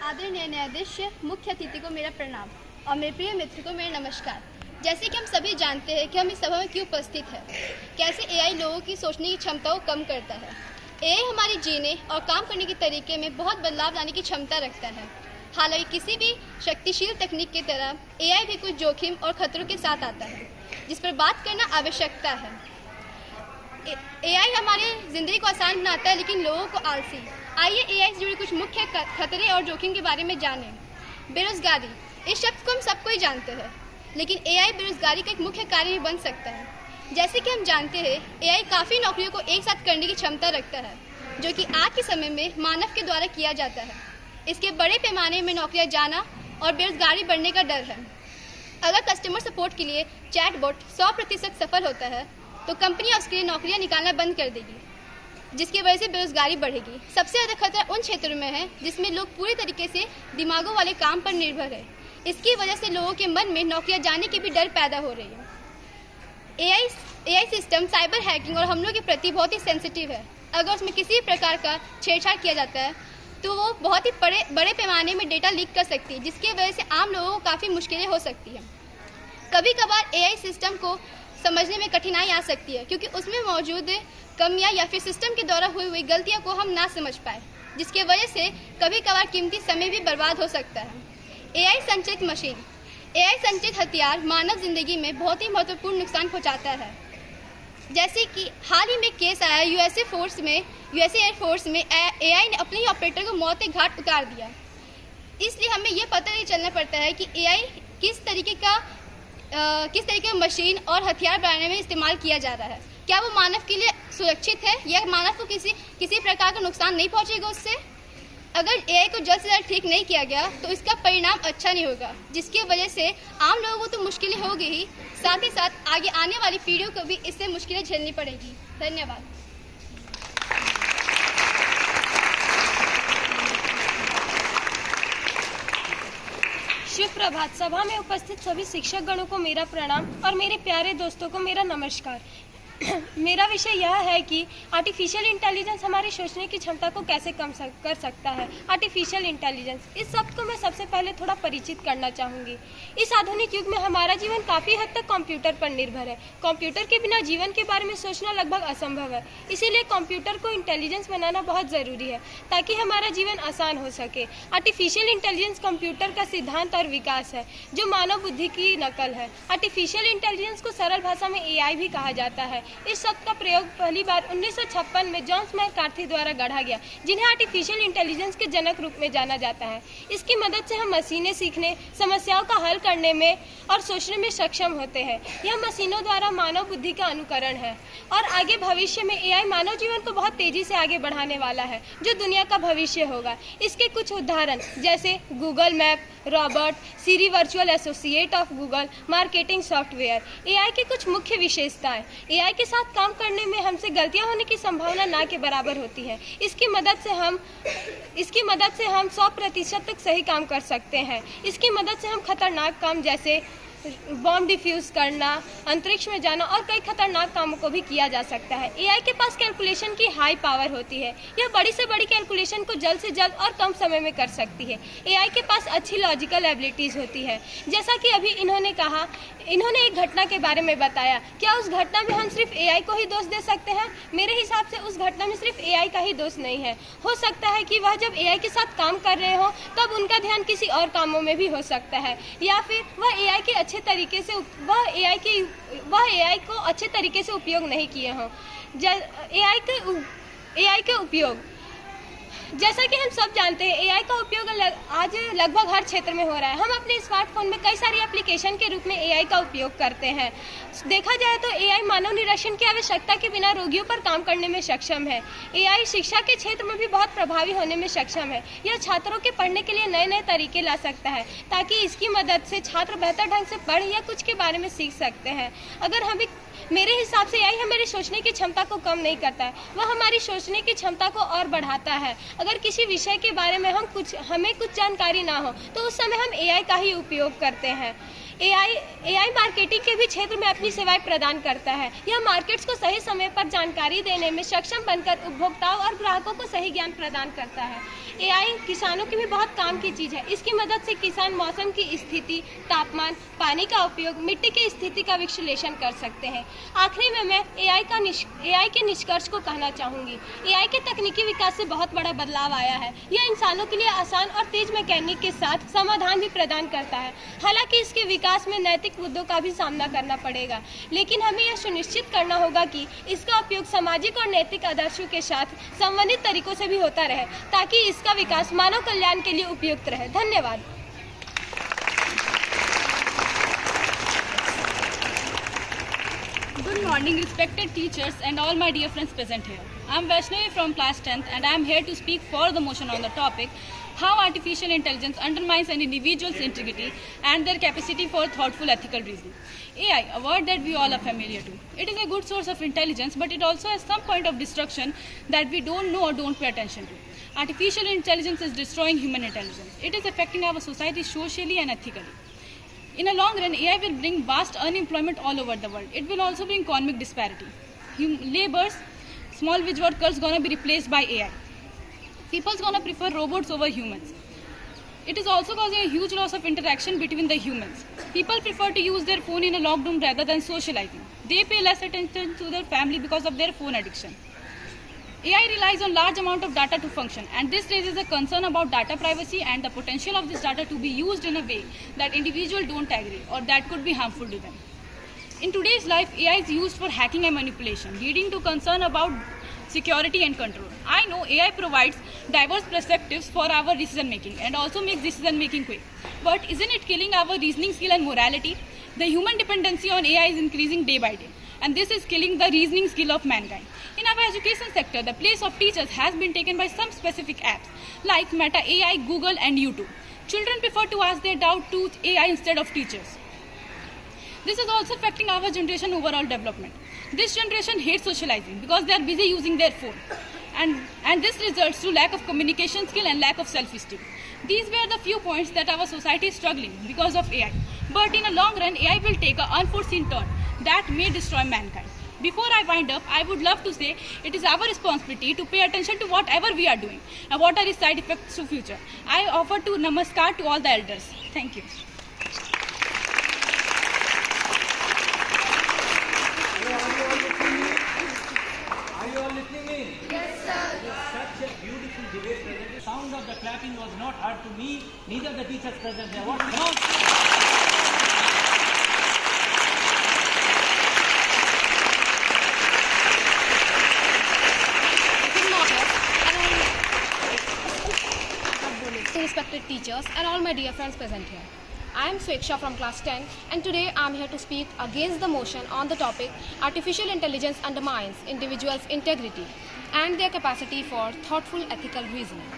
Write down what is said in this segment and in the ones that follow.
आदरणीय न्यायाधीश, मुख्य अतिथि को मेरा प्रणाम और मेरे प्रिय मित्र को मेरा नमस्कार। जैसे कि हम सभी जानते हैं कि हम इस सभा में क्यों उपस्थित हैं, कैसे एआई लोगों की सोचने की क्षमता को कम करता है। एआई हमारे जीने और काम करने के तरीके में बहुत बदलाव लाने की क्षमता रखता है। हालांकि किसी भी शक्तिशाली तकनीक की तरह एआई भी कुछ जोखिम और खतरों के साथ आता है, जिस पर बात करना आवश्यकता है। एआई हमारे ज़िंदगी को आसान बनाता है, लेकिन लोगों को आलसी। आइए एआई से जुड़े कुछ मुख्य खतरे और जोखिम के बारे में जानें। बेरोजगारी, इस शब्द को हम सबको ही जानते हैं, लेकिन एआई बेरोजगारी का एक मुख्य कारण भी बन सकता है। जैसे कि हम जानते हैं, एआई काफ़ी नौकरियों को एक साथ करने की क्षमता रखता है, जो कि आज के समय में मानव के द्वारा किया जाता है। इसके बड़े पैमाने में नौकरियां जाना और बेरोजगारी बढ़ने का डर है। अगर कस्टमर सपोर्ट के लिए चैटबॉट 100% सफल होता है, तो कंपनियां उसके लिए नौकरियां निकालना बंद कर देगी, जिसकी वजह से बेरोजगारी बढ़ेगी। सबसे ज़्यादा खतरा उन क्षेत्रों में है जिसमें लोग पूरी तरीके से दिमागों वाले काम पर निर्भर है। इसकी वजह से लोगों के मन में नौकरियां जाने की भी डर पैदा हो रही है। एआई सिस्टम साइबर हैकिंग और हमलों के प्रति बहुत ही सेंसिटिव है। अगर उसमें किसी प्रकार का छेड़छाड़ किया जाता है, तो वो बहुत ही बड़े पैमाने में डेटा लीक कर सकती है, जिसकी वजह से आम लोगों को काफ़ी मुश्किलें हो सकती हैं। कभी कभार एआई सिस्टम को समझने में कठिनाई आ सकती है, क्योंकि उसमें मौजूद कमियां या फिर सिस्टम के द्वारा हुई गलतियों को हम ना समझ पाए, जिसकी वजह से कभी कभार कीमती समय भी बर्बाद हो सकता है। एआई संचालित मशीन, एआई संचालित हथियार मानव जिंदगी में बहुत ही महत्वपूर्ण नुकसान पहुंचाता है। जैसे कि हाल ही में केस आया यूएसए एयरफोर्स में एआई ने अपने ही ऑपरेटर को मौत के घाट उतार दिया। इसलिए हमें यह पता नहीं चलना पड़ता है कि एआई किस तरीके का मशीन और हथियार बनाने में इस्तेमाल किया जा रहा है। क्या वो मानव के लिए सुरक्षित है या मानव को किसी प्रकार का नुकसान नहीं पहुंचेगा उससे? अगर एआई को जल्द से जल्द ठीक नहीं किया गया, तो इसका परिणाम अच्छा नहीं होगा, जिसकी वजह से आम लोगों को तो मुश्किलें होगी ही, साथ ही साथ आगे आने वाली पीढ़ियों को भी इससे मुश्किलें झेलनी पड़ेगी। धन्यवाद। शुभ प्रभात। सभा में उपस्थित सभी शिक्षक गणों को मेरा प्रणाम और मेरे प्यारे दोस्तों को मेरा नमस्कार। मेरा विषय यह है कि आर्टिफिशियल इंटेलिजेंस हमारी सोचने की क्षमता को कैसे कम कर सकता है। आर्टिफिशियल इंटेलिजेंस, इस शब्द को मैं सबसे पहले थोड़ा परिचित करना चाहूँगी। इस आधुनिक युग में हमारा जीवन काफ़ी हद तक कंप्यूटर पर निर्भर है। कंप्यूटर के बिना जीवन के बारे में सोचना लगभग असंभव है। इसीलिए कंप्यूटर को इंटेलिजेंस बनाना बहुत ज़रूरी है, ताकि हमारा जीवन आसान हो सके। आर्टिफिशियल इंटेलिजेंस कंप्यूटर का सिद्धांत और विकास है, जो मानव बुद्धि की नकल है। आर्टिफिशियल इंटेलिजेंस को सरल भाषा में एआई भी कहा जाता है। इस शब्द का प्रयोग पहली बार 1956 में जॉन मैकार्थी द्वारा गढ़ा गया, जिन्हें आर्टिफिशियल इंटेलिजेंस के जनक रूप में जाना जाता है। इसकी मदद से हम मशीनें सीखने, समस्याओं का हल करने में और सोचने में सक्षम होते हैं। यह मशीनों द्वारा मानव बुद्धि का अनुकरण है और आगे भविष्य में एआई मानव जीवन को बहुत तेजी से आगे बढ़ाने वाला है, जो दुनिया का भविष्य होगा। इसके कुछ उदाहरण जैसे Google map, Robert, Siri virtual associate of Google, marketing software. AI की कुछ मुख्य विशेषताएं। एआई के साथ काम करने में हमसे गलतियां होने की संभावना ना के बराबर होती है। इसकी मदद से हम 100% तक सही काम कर सकते हैं। इसकी मदद से हम खतरनाक काम जैसे बॉम्ब डिफ्यूज करना, अंतरिक्ष में जाना और कई खतरनाक कामों को भी किया जा सकता है। एआई के पास कैलकुलेशन की हाई पावर होती है। यह बड़ी से बड़ी कैलकुलेशन को जल्द से जल्द और कम समय में कर सकती है। एआई के पास अच्छी लॉजिकल एबिलिटीज होती है। जैसा कि अभी इन्होंने एक घटना के बारे में बताया। क्या उस घटना में हम सिर्फ एआई को ही दोष दे सकते हैं? मेरे हिसाब से उस घटना में सिर्फ एआई का ही दोष नहीं है। हो सकता है कि वह जब एआई के साथ काम कर रहे हो, तब उनका ध्यान किसी और कामों में भी हो सकता है, या फिर वह एआई को अच्छे तरीके से उपयोग नहीं किए हों। एआई के उपयोग, जैसा कि हम सब जानते हैं, एआई का उपयोग आज लगभग हर क्षेत्र में हो रहा है। हम अपने स्मार्टफोन में कई सारी एप्लीकेशन के रूप में एआई का उपयोग करते हैं। देखा जाए तो एआई मानव निरीक्षण की आवश्यकता के बिना रोगियों पर काम करने में सक्षम है। एआई शिक्षा के क्षेत्र में भी बहुत प्रभावी होने में सक्षम है। यह छात्रों के पढ़ने के लिए नए नए तरीके ला सकता है, ताकि इसकी मदद से छात्र बेहतर ढंग से पढ़ या कुछ के बारे में सीख सकते हैं। मेरे हिसाब से एआई हमारी सोचने की क्षमता को कम नहीं करता है, वह हमारी सोचने की क्षमता को और बढ़ाता है। अगर किसी विषय के बारे में हमें कुछ जानकारी ना हो, तो उस समय हम एआई का ही उपयोग करते हैं। एआई मार्केटिंग के भी क्षेत्र में अपनी सेवाएं प्रदान करता है। यह मार्केट्स को सही समय पर जानकारी देने में सक्षम बनकर उपभोक्ताओं और ग्राहकों को सही ज्ञान प्रदान करता है। एआई किसानों की भी बहुत काम की चीज़ है। इसकी मदद से किसान मौसम की स्थिति, तापमान, पानी का उपयोग, मिट्टी की स्थिति का विश्लेषण कर सकते हैं। आखिरी में मैं एआई के निष्कर्ष को कहना चाहूँगी। एआई के तकनीकी विकास से बहुत बड़ा बदलाव आया है। यह इंसानों के लिए आसान और तेज मैकेनिक के साथ समाधान भी प्रदान करता है। हालांकि इसके विकास में नैतिक मुद्दों का भी सामना करना पड़ेगा, लेकिन हमें यह सुनिश्चित करना होगा कि इसका उपयोग सामाजिक और नैतिक आदर्शों के साथ संबंधित तरीकों से भी होता रहे, ताकि इसका विकास मानव कल्याण के लिए उपयुक्त रहे। धन्यवाद। Good morning, respected teachers and all my dear friends present here. I am Vaishnavi from class 10th and I am here to speak for the motion on the topic how artificial intelligence undermines an individual's integrity and their capacity for thoughtful ethical reasoning. AI, a word that we all are familiar to. It is a good source of intelligence, but it also has some point of destruction that we don't know or don't pay attention to. Artificial intelligence is destroying human intelligence. It is affecting our society socially and ethically. In a long run, AI will bring vast unemployment all over the world. It will also bring economic disparity. Laborers, small wage workers gonna be replaced by AI. People's gonna prefer robots over humans. It is also causing a huge loss of interaction between the humans. People prefer to use their phone in a locked room rather than socializing. They pay less attention to their family because of their phone addiction. AI relies on large amount of data to function, and this raises a concern about data privacy and the potential of this data to be used in a way that individuals don't agree or that could be harmful to them. In today's life, AI is used for hacking and manipulation, leading to concern about security and control. I know AI provides diverse perspectives for our decision making and also makes decision making quick. But isn't it killing our reasoning skill and morality? The human dependency on AI is increasing day by day, and this is killing the reasoning skill of mankind. In our education sector, the place of teachers has been taken by some specific apps like Meta AI, Google and YouTube. Children prefer to ask their doubt to AI instead of teachers. This is also affecting our generation overall development. This generation hates socializing because they are busy using their phone. And this results to lack of communication skill and lack of self-esteem. These were the few points that our society is struggling because of AI. But in a long run, AI will take an unforeseen turn that may destroy mankind. Before I wind up, I would love to say it is our responsibility to pay attention to whatever we are doing and what are its side effects to future. I offer to namaskar to all the elders. Thank you. Are you all listening in? Yes, sir. It was such a beautiful debate present. The sound of the clapping was not heard to me, neither the teachers present there. What? Come on. Respected teachers and all my dear friends present here. I am Sweksha from class 10 and today I am here to speak against the motion on the topic artificial intelligence undermines individuals' integrity and their capacity for thoughtful ethical reasoning.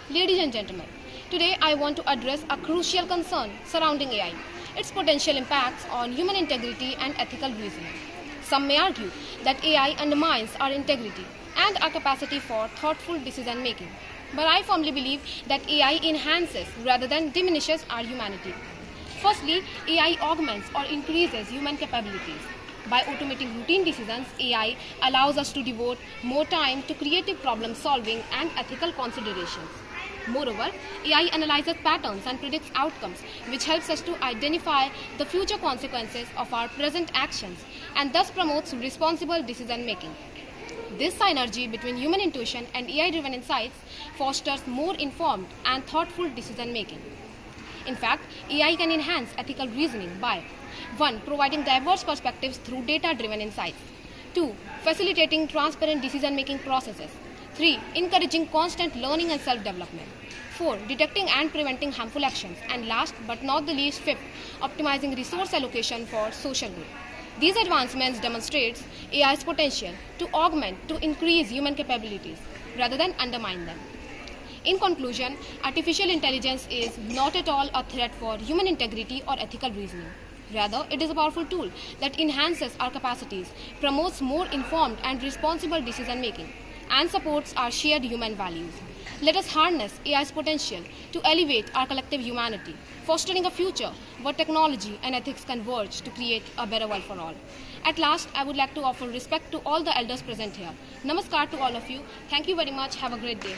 Ladies and gentlemen, today I want to address a crucial concern surrounding AI, its potential impacts on human integrity and ethical reasoning. Some may argue that AI undermines our integrity and our capacity for thoughtful decision making. But I firmly believe that AI enhances rather than diminishes our humanity. Firstly, AI augments or increases human capabilities. By automating routine decisions, AI allows us to devote more time to creative problem solving and ethical considerations. Moreover, AI analyzes patterns and predicts outcomes, which helps us to identify the future consequences of our present actions and thus promotes responsible decision making. This synergy between human intuition and AI-driven insights fosters more informed and thoughtful decision-making. In fact, AI can enhance ethical reasoning by 1. Providing diverse perspectives through data-driven insights. 2. Facilitating transparent decision-making processes. 3. Encouraging constant learning and self-development. 4. Detecting and preventing harmful actions. And last but not the least, 5. Optimizing resource allocation for social good. These advancements demonstrate AI's potential to augment, to increase human capabilities rather than undermine them. In conclusion, artificial intelligence is not at all a threat for human integrity or ethical reasoning. Rather, it is a powerful tool that enhances our capacities, promotes more informed and responsible decision making, and supports our shared human values. Let us harness AI's potential to elevate our collective humanity, fostering a future where technology and ethics converge to create a better world for all. At last, I would like to offer respect to all the elders present here. Namaskar to all of you. Thank you very much. Have a great day.